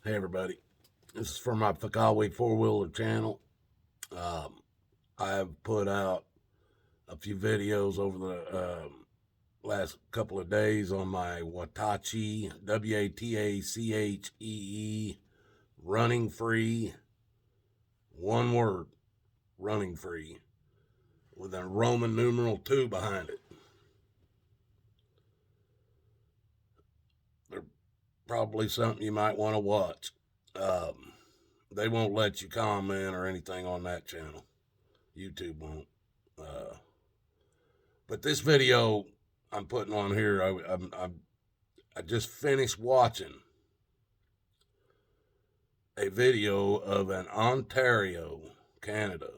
Hey everybody, this is for my Fakawi four-wheeler channel. I have put out a few videos over the last couple of days on my Watachi, Watachee, running free, one word, running free, with a Roman numeral 2 behind it. They're probably something you might want to watch. They won't let you comment or anything on that channel. YouTube won't. Uh, but this video I'm putting on here, I just finished watching a video of an Ontario, Canada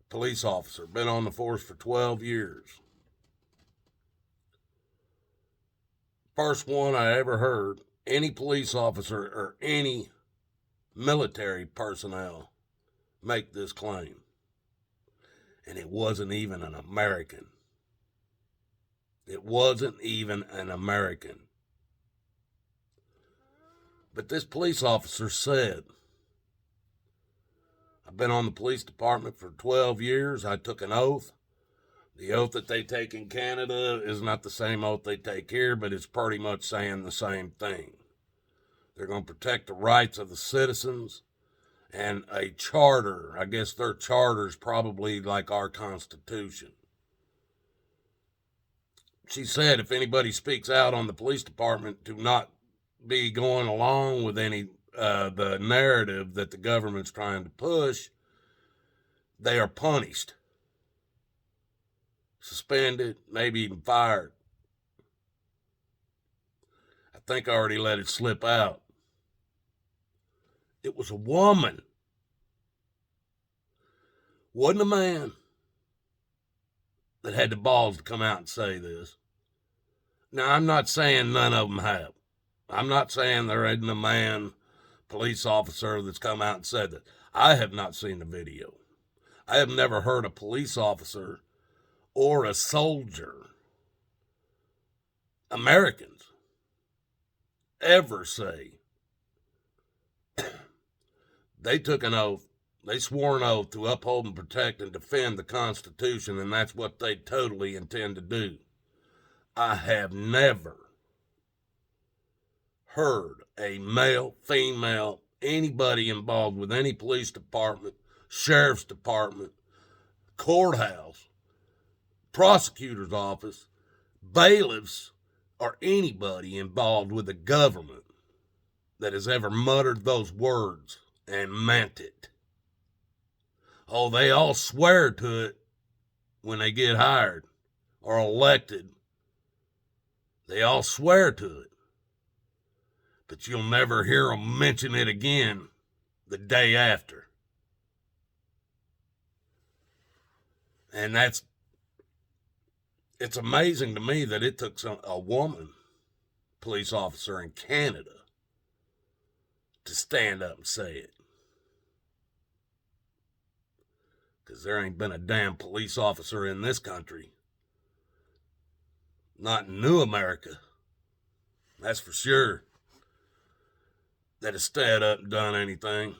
police officer, been on the force for 12 years. First one I ever heard any police officer or any military personnel make this claim. And it wasn't even an American. It wasn't even an American. But this police officer said, I've been on the police department for 12 years. I took an oath. The oath that they take in Canada is not the same oath they take here, but it's pretty much saying the same thing. They're going to protect the rights of the citizens and a charter. I guess their charter is probably like our Constitution. She said if anybody speaks out on the police department to not be going along with any the narrative that the government's trying to push, they are punished, suspended, maybe even fired. I think I already let it slip out. It was a woman. Wasn't a man that had the balls to come out and say this. Now, I'm not saying none of them have. I'm not saying there isn't a man, police officer, that's come out and said that. I have not seen the video. I have never heard a police officer or a soldier, Americans, ever say they took an oath, they swore an oath to uphold and protect and defend the Constitution, and that's what they totally intend to do. I have never heard a male, female, anybody involved with any police department, sheriff's department, courthouse, prosecutor's office, bailiffs, or anybody involved with the government that has ever muttered those words and meant it. Oh, they all swear to it when they get hired or elected. They all swear to it. But you'll never hear them mention it again the day after. And it's amazing to me that it took a woman police officer in Canada to stand up and say it. Because there ain't been a damn police officer in this country, not in New America, that's for sure, that has stood up and done anything.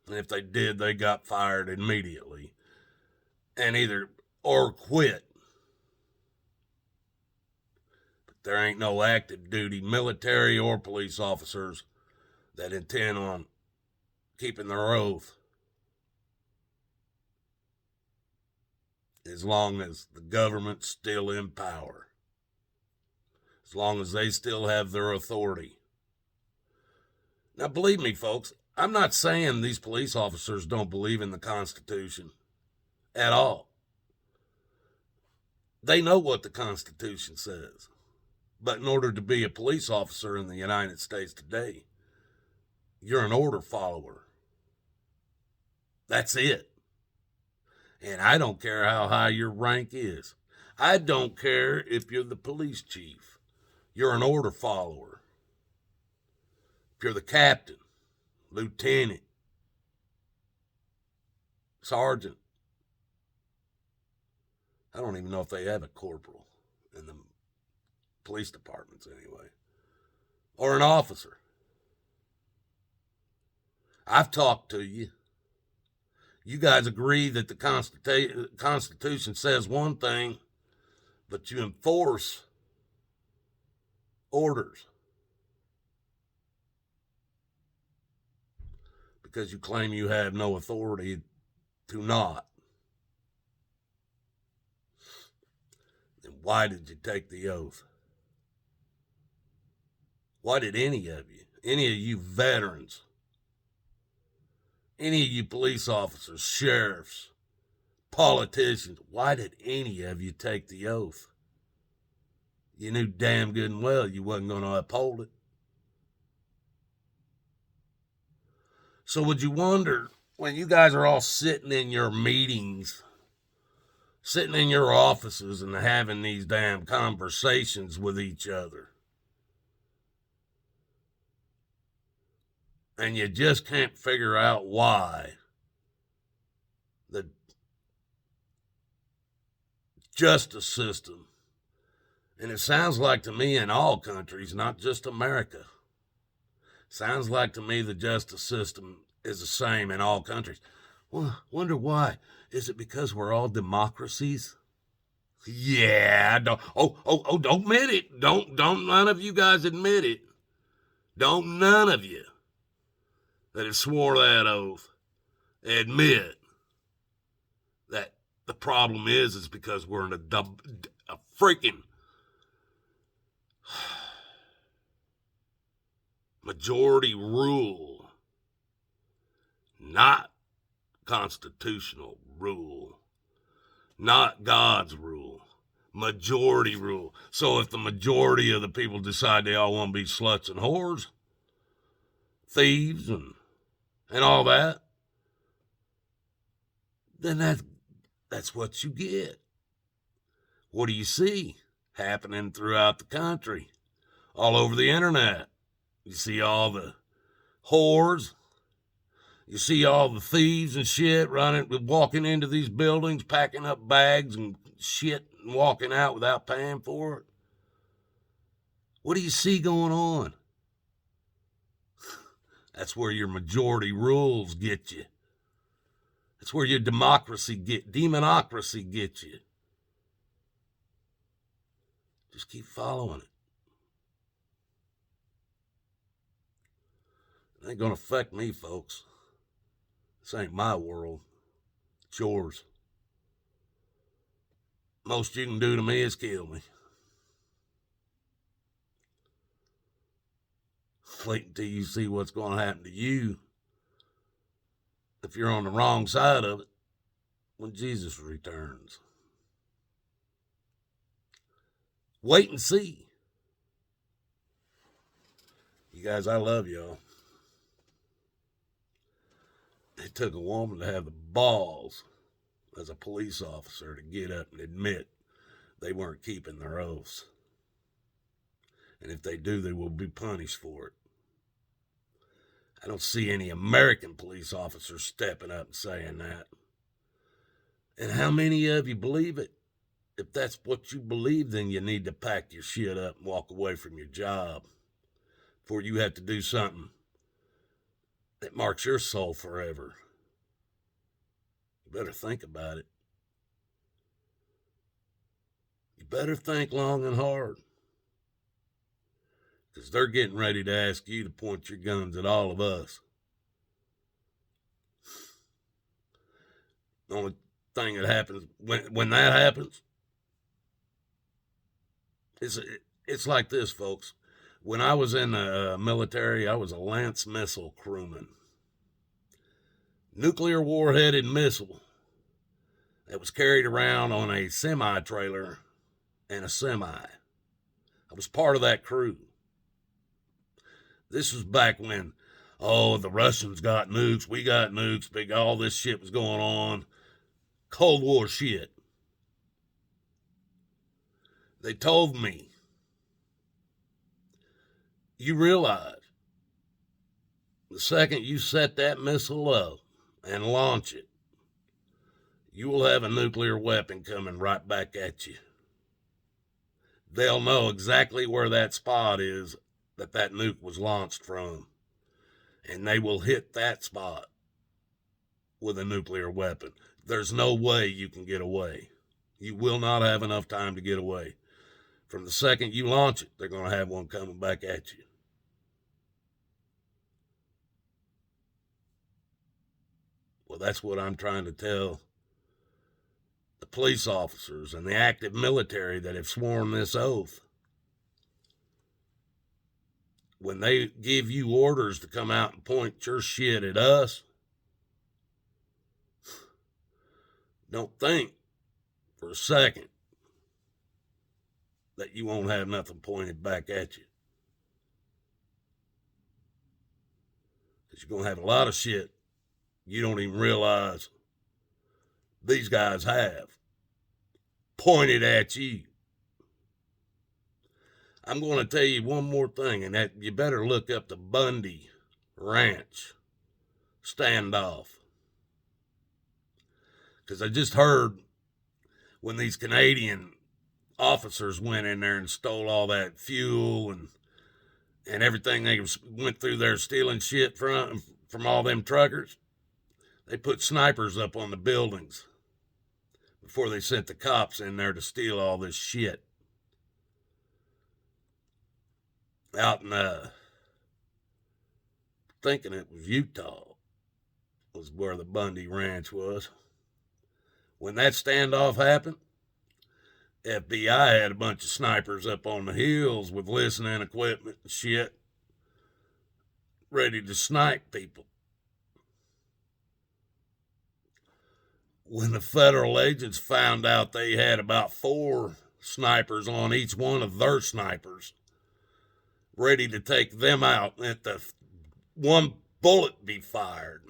And if they did, they got fired immediately and or quit. But there ain't no active duty military or police officers that intend on keeping their oath as long as the government's still in power, as long as they still have their authority. Now, believe me, folks, I'm not saying these police officers don't believe in the Constitution at all. They know what the Constitution says. But in order to be a police officer in the United States today, you're an order follower. That's it. And I don't care how high your rank is. I don't care if you're the police chief. You're an order follower. If you're the captain, lieutenant, sergeant, I don't even know if they have a corporal in the police departments anyway, or an officer. I've talked to you. You guys agree that the Constitution says one thing, but you enforce orders because you claim you have no authority to not. Then why did you take the oath? Why did any of you veterans, any of you police officers, sheriffs, politicians, why did any of you take the oath? You knew damn good and well you wasn't going to uphold it. So would you wonder, when you guys are all sitting in your meetings, sitting in your offices and having these damn conversations with each other, and you just can't figure out why the justice system, and it sounds like to me in all countries, not just America, sounds like to me the justice system is the same in all countries. Well, wonder why. Is it because we're all democracies? Yeah, don't admit it. Don't none of you guys admit it. Don't none of you that have swore that oath admit that the problem is because we're in a freaking majority rule, not constitutional rule, not God's rule, majority rule. So if the majority of the people decide they all want to be sluts and whores, thieves and all that, then that's what you get. What do you see happening throughout the country, all over the internet? You see all the whores. You see all the thieves and shit walking into these buildings, packing up bags and shit and walking out without paying for it. What do you see going on? That's where your majority rules get you. That's where your demonocracy gets you. Just keep following it. It ain't gonna affect me, folks. This ain't my world. It's yours. Most you can do to me is kill me. Wait until you see what's going to happen to you if you're on the wrong side of it when Jesus returns. Wait and see. You guys, I love y'all. It took a woman to have the balls as a police officer to get up and admit they weren't keeping their oaths. And if they do, they will be punished for it. I don't see any American police officers stepping up and saying that. And how many of you believe it? If that's what you believe, then you need to pack your shit up and walk away from your job before you have to do something that marks your soul forever. You better think about it. You better think long and hard. Because they're getting ready to ask you to point your guns at all of us. The only thing that happens, when that happens, it's like this, folks. When I was in the military, I was a Lance missile crewman. Nuclear warheaded missile that was carried around on a semi-trailer and a semi. I was part of that crew. This was back when, the Russians got nukes, we got nukes, all this shit was going on. Cold War shit. They told me, you realize the second you set that missile up and launch it, you will have a nuclear weapon coming right back at you. They'll know exactly where that spot is that nuke was launched from. and they will hit that spot with a nuclear weapon. There's no way you can get away. You will not have enough time to get away. From the second you launch it, they're going to have one coming back at you. Well, that's what I'm trying to tell the police officers and the active military that have sworn this oath. When they give you orders to come out and point your shit at us, don't think for a second that you won't have nothing pointed back at you. Because you're going to have a lot of shit you don't even realize these guys have pointed at you. I'm going to tell you one more thing, and that you better look up the Bundy Ranch standoff. Because I just heard when these Canadian officers went in there and stole all that fuel and everything, they went through there stealing shit from all them truckers. They put snipers up on the buildings before they sent the cops in there to steal all this shit. Out in, thinking it was Utah, was where the Bundy Ranch was. When that standoff happened, FBI had a bunch of snipers up on the hills with listening equipment and shit, ready to snipe people. When the federal agents found out they had about 4 snipers on each one of their snipers, ready to take them out, let the one bullet be fired,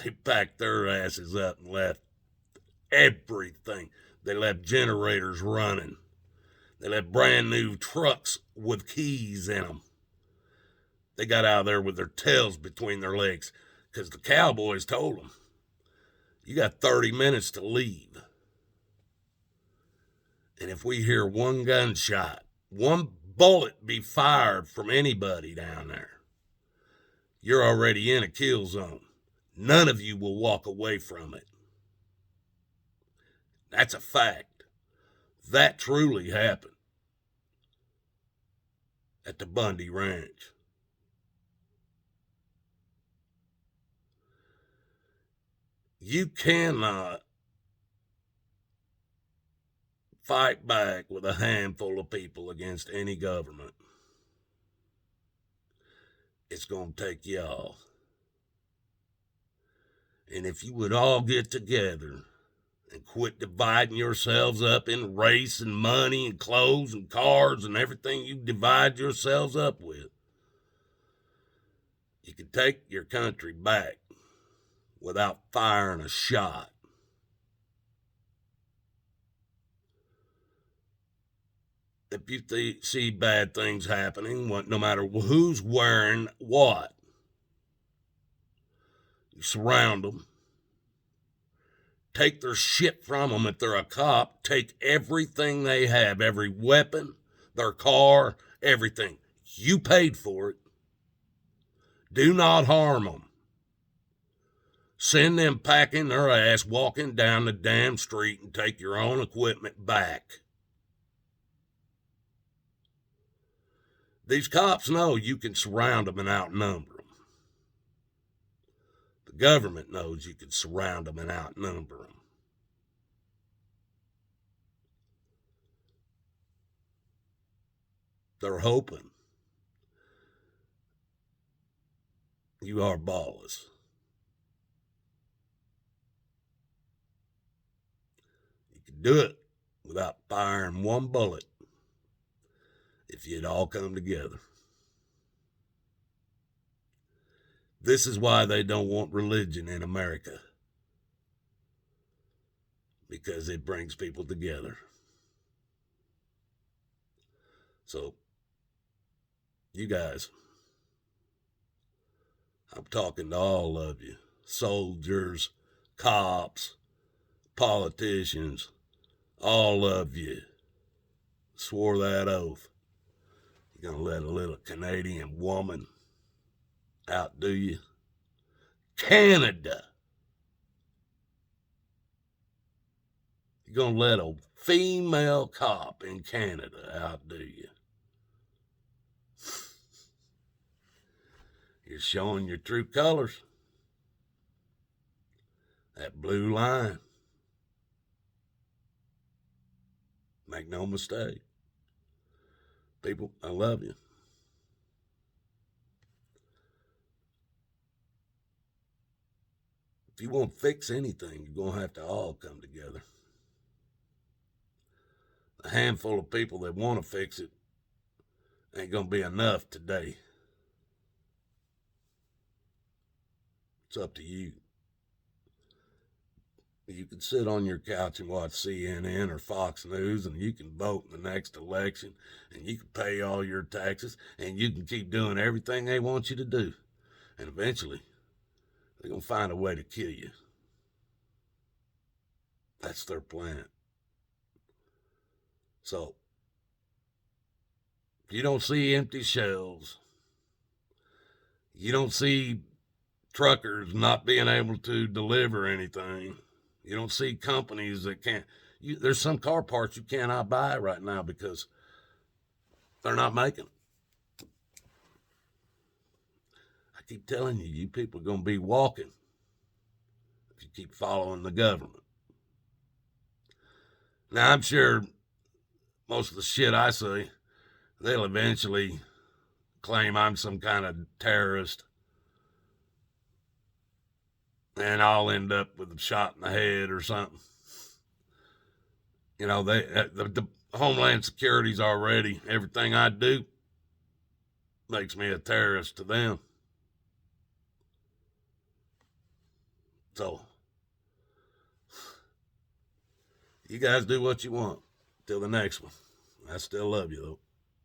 they packed their asses up and left everything. They left generators running. They left brand new trucks with keys in them. They got out of there with their tails between their legs because the cowboys told them, you got 30 minutes to leave. And if we hear one gunshot, one bullet be fired from anybody down there, you're already in a kill zone. None of you will walk away from it. That's a fact. That truly happened at the Bundy Ranch. You cannot fight back with a handful of people against any government. It's going to take y'all. And if you would all get together and quit dividing yourselves up in race and money and clothes and cars and everything you divide yourselves up with, you can take your country back without firing a shot. If you see bad things happening, no matter who's wearing what, you surround them. Take their shit from them if they're a cop. Take everything they have, every weapon, their car, everything. You paid for it. Do not harm them. Send them packing their ass, walking down the damn street, and take your own equipment back. These cops know you can surround them and outnumber them. The government knows you can surround them and outnumber them. They're hoping you are ballless. You can do it without firing one bullet if you'd all come together. This is why they don't want religion in America, because it brings people together. So, you guys, I'm talking to all of you, soldiers, cops, politicians, all of you swore that oath. You're going to let a little Canadian woman outdo you? Canada. You're going to let a female cop in Canada outdo you? You're showing your true colors. That blue line. Make no mistake. People, I love you. If you want to fix anything, you're going to have to all come together. A handful of people that want to fix it ain't going to be enough today. It's up to you. You can sit on your couch and watch CNN or Fox News, and you can vote in the next election, and you can pay all your taxes, and you can keep doing everything they want you to do. And eventually, they're going to find a way to kill you. That's their plan. So, you don't see empty shelves. You don't see truckers not being able to deliver anything. You don't see companies that can't. There's some car parts you cannot buy right now because they're not making them. I keep telling you, you people are going to be walking if you keep following the government. Now, I'm sure most of the shit I say, they'll eventually claim I'm some kind of terrorist, and I'll end up with a shot in the head or something. You know, the Homeland Security's already, everything I do makes me a terrorist to them. So, you guys do what you want. Till the next one. I still love you, though.